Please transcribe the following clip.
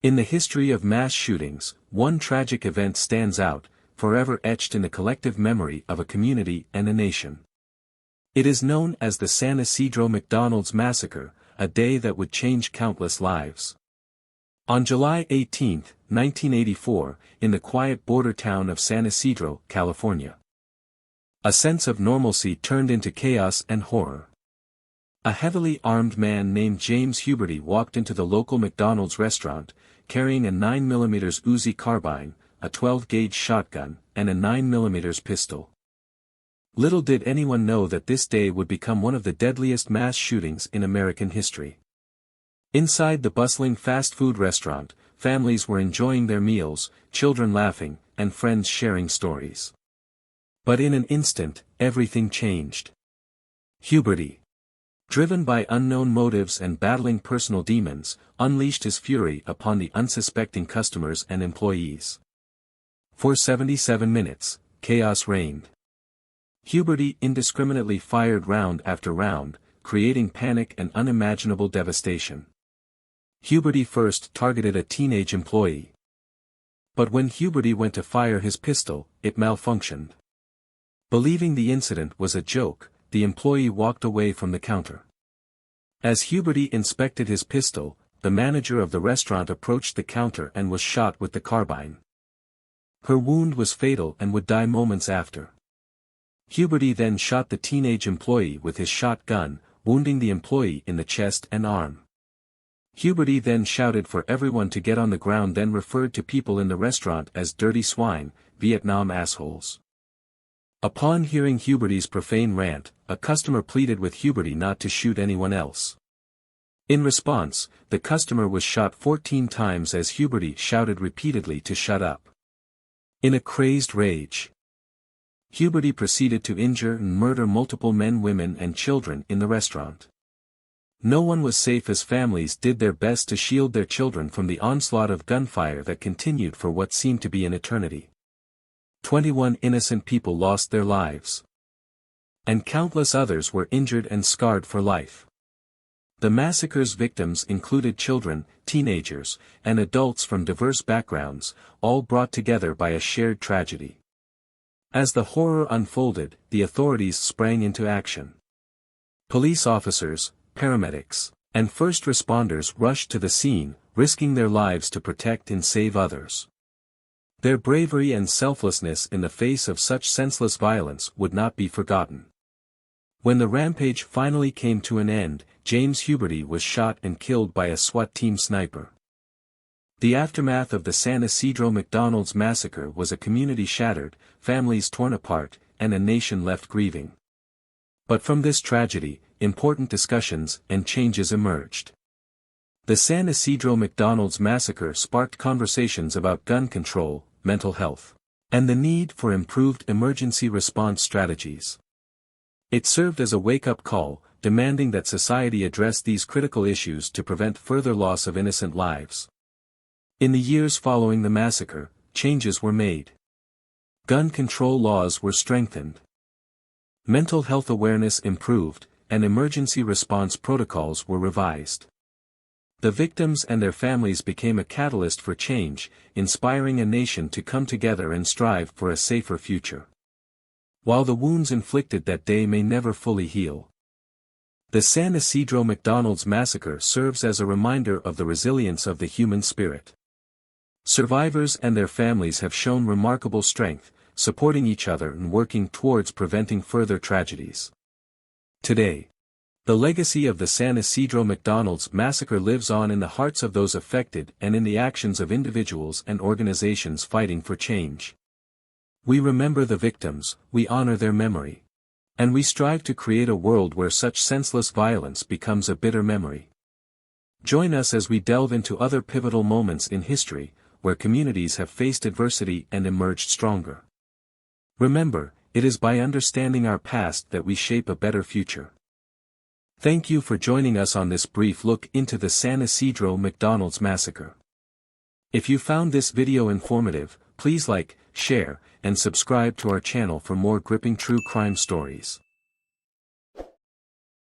In the history of mass shootings, one tragic event stands out, forever etched in the collective memory of a community and a nation. It is known as the San Ysidro McDonald's Massacre, a day that would change countless lives. On July 18, 1984, in the quiet border town of San Ysidro, California, a sense of normalcy turned into chaos and horror. A heavily armed man named James Huberty walked into the local McDonald's restaurant, carrying a 9mm Uzi carbine, a 12-gauge shotgun, and a 9mm pistol. Little did anyone know that this day would become one of the deadliest mass shootings in American history. Inside the bustling fast food restaurant, families were enjoying their meals, children laughing, and friends sharing stories. But in an instant, everything changed. Huberty, driven by unknown motives and battling personal demons, unleashed his fury upon the unsuspecting customers and employees. For 77 minutes, chaos reigned. Huberty indiscriminately fired round after round, creating panic and unimaginable devastation. Huberty first targeted a teenage employee. But when Huberty went to fire his pistol, it malfunctioned. Believing the incident was a joke, the employee walked away from the counter. As Huberty inspected his pistol, the manager of the restaurant approached the counter and was shot with the carbine. Her wound was fatal and would die moments after. Huberty then shot the teenage employee with his shotgun, wounding the employee in the chest and arm. Huberty then shouted for everyone to get on the ground, then referred to people in the restaurant as dirty swine, Vietnam assholes. Upon hearing Huberty's profane rant, a customer pleaded with Huberty not to shoot anyone else. In response, the customer was shot 14 times as Huberty shouted repeatedly to shut up. In a crazed rage, Huberty proceeded to injure and murder multiple men, women, and children in the restaurant. No one was safe as families did their best to shield their children from the onslaught of gunfire that continued for what seemed to be an eternity. 21 innocent people lost their lives. And countless others were injured and scarred for life. The massacre's victims included children, teenagers, and adults from diverse backgrounds, all brought together by a shared tragedy. As the horror unfolded, the authorities sprang into action. Police officers, paramedics, and first responders rushed to the scene, risking their lives to protect and save others. Their bravery and selflessness in the face of such senseless violence would not be forgotten. When the rampage finally came to an end, James Huberty was shot and killed by a SWAT team sniper. The aftermath of the San Ysidro McDonald's massacre was a community shattered, families torn apart, and a nation left grieving. But from this tragedy, important discussions and changes emerged. The San Ysidro McDonald's massacre sparked conversations about gun control, mental health, and the need for improved emergency response strategies. It served as a wake-up call, demanding that society address these critical issues to prevent further loss of innocent lives. In the years following the massacre, changes were made. Gun control laws were strengthened. Mental health awareness improved, and emergency response protocols were revised. The victims and their families became a catalyst for change, inspiring a nation to come together and strive for a safer future. While the wounds inflicted that day may never fully heal, the San Ysidro McDonald's massacre serves as a reminder of the resilience of the human spirit. Survivors and their families have shown remarkable strength, supporting each other and working towards preventing further tragedies. Today, the legacy of the San Ysidro McDonald's massacre lives on in the hearts of those affected and in the actions of individuals and organizations fighting for change. We remember the victims, we honor their memory. And we strive to create a world where such senseless violence becomes a bitter memory. Join us as we delve into other pivotal moments in history, where communities have faced adversity and emerged stronger. Remember, it is by understanding our past that we shape a better future. Thank you for joining us on this brief look into the San Ysidro McDonald's massacre. If you found this video informative, please like, share, and subscribe to our channel for more gripping true crime stories.